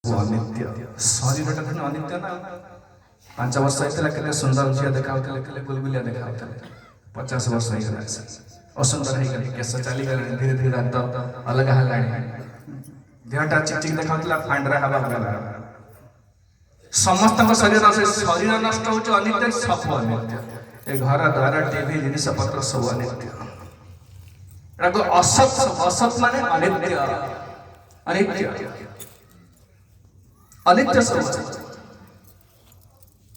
सब अनित्य शरीर टा अनित्य ना 5 वर्ष होता के सुंदर झील देखा गुलगुलिया देखा 50 वर्ष हो असुंदर हो केस चली गले धीरे धीरे दांत अलग है देहटा चिकचिक देखा फांडरा हवा गला समस्त शरीर शरीर नष्ट हो अनित्य सब अनित्य ए घर द्वार टीवी जिनिस पत्र सब अनित्य असत असत माने अनित्य अनित्य अनित्य सब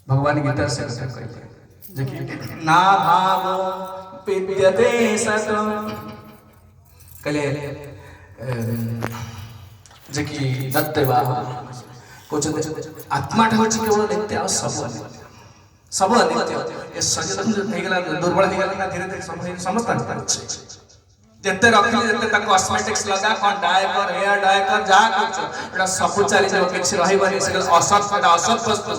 भगवान गीता से कहते जे कि ना भावो विद्यते सत कले जे कि दत्तवा कुछ आत्मा ठाव केवल नित्य और सब अनित्य ये शरीर हे गेला दुर्बल हे गेला धीरे धीरे समस्त जते रखली जते तक कॉस्मेटिक्स लगा कोन डाई कर हेयर डाई कर जा कुछ एटा सब चली जो किछ रही बनी से असत असत वस्तु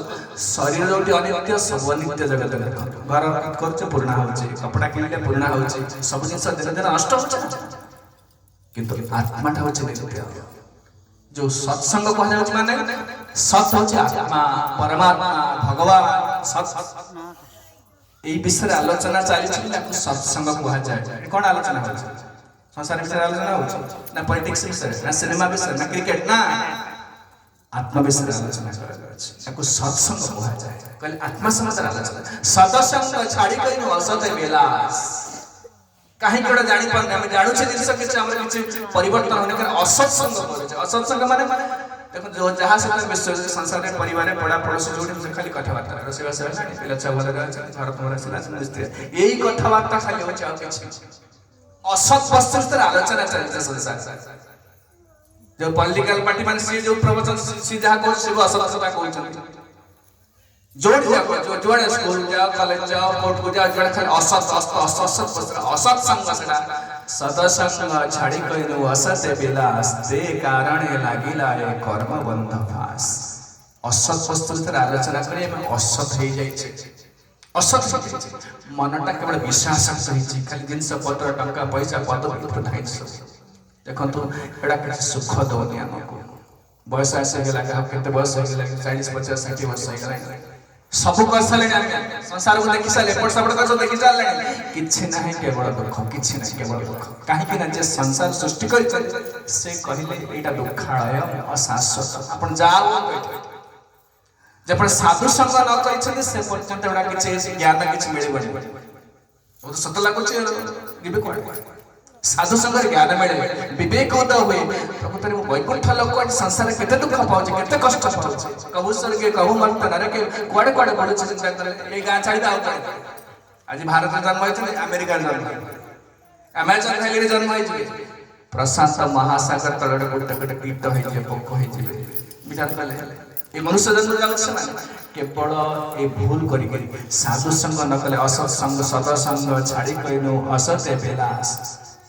शरीर जोटी अनित्य सब अनित्य जगत घर खर्च पूर्ण होची कपड़ा किनले पूर्ण होची सब जिंस धीरे धीरे नष्ट होची किंतु आत्मा ठाव छै नित्य जो सत्संग कह जाउछ माने सत होची आत्मा परमात्मा भगवान सत এই বিষয়ে আলোচনা চালিছে তাকে সৎসঙ্গ কহা যায় কোন আলোচনা হচ্ছে সংসার বিষয়ে আলোচনা হচ্ছে না পলিটিক্স বিষয়ে না সিনেমা বিষয়ে না ক্রিকেট না আত্মা বিষয়ে আলোচনা করা যাচ্ছে তাকে সৎসঙ্গ কহা যায় কইলে আত্মা সমাচার আলোচনা সৎসঙ্গ ছাড়ি কই ন অসত বিলাস কাহি কোড়া জানি পান আমি জানু ছে জিনিস কিছু আমরা কিছু পরিবর্তন হনে করে অসৎসঙ্গ বলে অসৎসঙ্গ মানে देखो जो जहां से विश्व संसार में परिवार में बड़ा पड़ोस जोड़ी खाली कथावार्ता रोसे बस है पिला छा वाला घर तुम्हारा सिला समझते यही कथावार्ता खाली हो जाओ असत वस्तु तर आलोचना चलते संसार जो पॉलिटिकल पार्टी मान से जो प्रवचन सीधा को से असतता कहउछन जोड़ जाओ जो जोड़े स्कूल जाओ कॉलेज जाओ कोर्ट को जाओ जोड़े खाली असत असत संग सेटा सदसंग छाड़ी कइनु असत विलास ते कारण लागिला ए कर्म बंध फास असत वस्तु तर आलोचना करे असत हे जाय छे असत मनटा केवल विश्वास सहित खाली जिंस पत्र टंका पैसा पद प्रधान देखो तो एडा के सुख दोनी हमको बयस आसे गेला का केते बयस हो गेला 40 50 60 वर्ष हो गेला सब कर साले संसार को देखि साले एपट सपट कर देखि साले किछि नाही केवल दुख किछि नाही केवल दुख काहे कि ना जे संसार सृष्टि कर से कहिले एटा दुखालय अशाश्वत अपन जाओ जे पर साधु संग न कहि से पर्यंत एटा किछि ज्ञान किछि मिलबो ओ तो सत लागु छै दिबे कोड साधु संग ज्ञान मिले विवेक होता हुए प्रकृति में वैकुंठ लोक संसार केते दुख पाउछ केते कष्ट पाउछ कबु स्वर्ग कबु मर्त नरक के कोडे कोडे पड़े चिंता करे ए गां छाड़ी दाउ आज भारत में जन्म होइछ अमेरिका जन्म अमेजन खाली जन्म होइछ प्रशांत महासागर तलडे गोटे गोटे कीट होइछ पोक होइछ विचार कले ए मनुष्य जन्म जाउछ माने केवल ए भूल करी साधु संग न कले असत संग सद संग छाड़ी कइनो असत विलास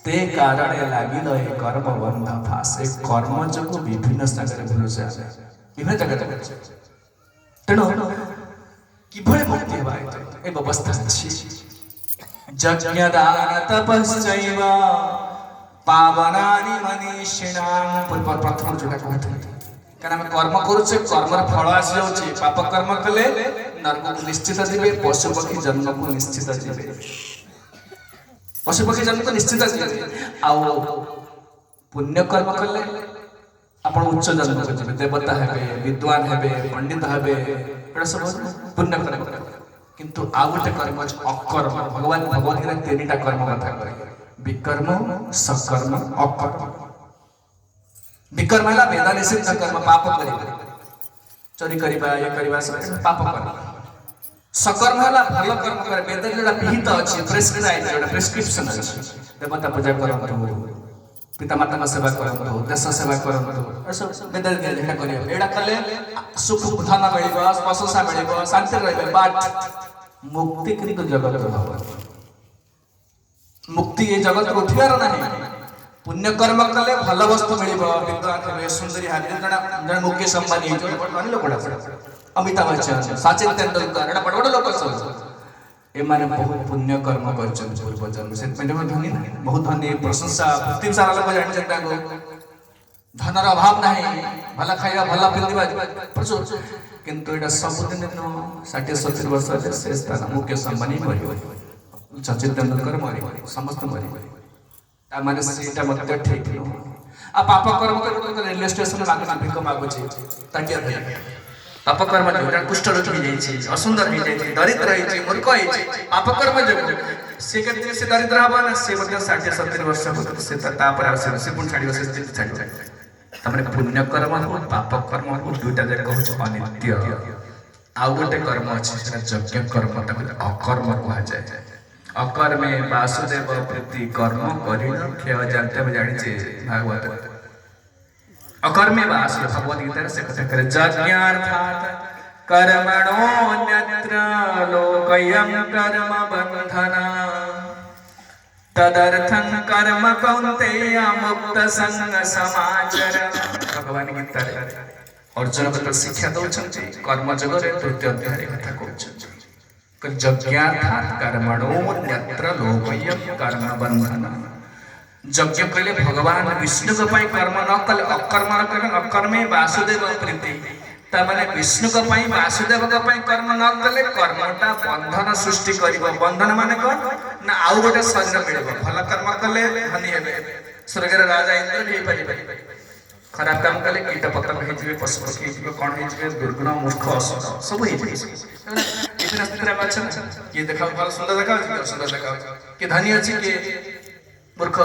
ते कारण लागिल ए कर्म बंध फास ए कर्म जो विभिन्न जगह भूल जाए विभिन्न जगह तेणु किभଳି मुक्ति हेबा ए व्यवस्था अछि यज्ञ दान तपश्चैव पावनानि मनीषिणां पूर्व प्रथम जोटा कहथि कारण हम कर्म करूछे कर्मर फल आसी जाउछे पाप कर्म कले नरक को निश्चित दिबे पशु पक्षी जन्म को निश्चित दिबे पशु पक्षी जन्म तो निश्चित आउ पुण्य कर्म कले आपण उच्च जन्म को जेबे देवता हेबे विद्वान हेबे पंडित हेबे एटा सब पुण्य कर्म किंतु आउ गोटे कर्म अकर्म भगवान भगवत गीता तीनटा कर्म कथा कहे विकर्म सकर्म अकर्म विकर्म है वेद निषिद्ध कर्म पाप करिबा चोरी करिबा ये करिबा सब पाप कर्म सकर्म है भल कर्म करे वेद जेटा विहित अछि प्रेस्क्राइब जेटा प्रिस्क्रिप्शन अछि देवता पूजा करंतु पिता माता का सेवा करंतु देश सेवा करंतु सब वेद जेटा करियो एडा कले सुख धन मिलिबो प्रशंसा मिलिबो शांति रहबे बाट मुक्ति करी को जगत रहबो मुक्ति ये जगत को उठियार नाही पुण्य कर्म कले भल वस्तु मिलिबो विद्वान हेबे सुंदरी हेबे जणा मुकेश अंबानी हेबे लोकडा अमिताभ बच्चन सचिन तेंदुलकर एटा बड़ बड़ लोक सब ए माने बहुत पुण्य कर्म करछन पूर्व जन्म से धनी बहुत धनी प्रशंसा पृथ्वी सारा लोक जानि जता को धनर अभाव नहीं भला खाଇବା भला पिंधिबा प्रचुर किंतु एटा सबुदिन 60-70 वर्ष से स्थान मुकेश अंबानी मरियो सचिन तेंदुलकर मरियो समस्त मरियो ता माने सेटा मते ठीक न आ पाप कर्म कर रेलवे स्टेशन मागना भिक मागुची ताकिया भई पाप कर्म जोटा कुष्ठ रोग हो जाई असुंदर हो जाई दरिद्र हो जाई मूर्ख हो जाई पाप कर्म जो से केते से दरिद्र हबा ना से मते 60-70 वर्ष से ता पर से पुन छाडी से छाडी तमरे पुण्य कर्म हो पाप कर्म हो दुटा जाक कहू अनित्य आउ गोटे कर्म अछि यज्ञ कर्म ताको अकर्म कहा जाय अकर्मे वासुदेव प्रीति कर्म करिन खेय जानते हम जानि छे भागवत अकर्मे वासुदेव भगवत गीता से कथा करे यज्ञार्थात् कर्मणोऽन्यत्र लोकयं कर्म बंधना तदर्थं कर्म कौन्तेय मुक्त संग समाचर भगवान गीता अर्जुन को शिक्षा दउछन्ति कर्म जगरे तृतीय अध्याय कथा कहउछन्ति यज्ञार्थात् कर्मणोऽन्यत्र लोकयं कर्म बंधना यज्ञ कले भगवान विष्णु को पई कर्म न कले अकर्म न कले अकर्मे वासुदेव प्रीति ता माने विष्णु को पई वासुदेव को पई कर्म न कले कर्मटा बंधन सृष्टि करिवो बंधन माने कोन ना आउ गोटे शरीर मिलबो भल कर्म कले धनी हेबे स्वर्ग रे राजा इंद्र हे परिबे खराब काम कले कीट पतंग हे जिवे पशु पक्षी हे जिवे कोन हे जिवे दुर्गुण मूर्ख असुर सब हे जिवे इतना स्थिति में अच्छा ये देखा भल सुंदर देखा सुंदर देखा कि धनी अछि के मूर्ख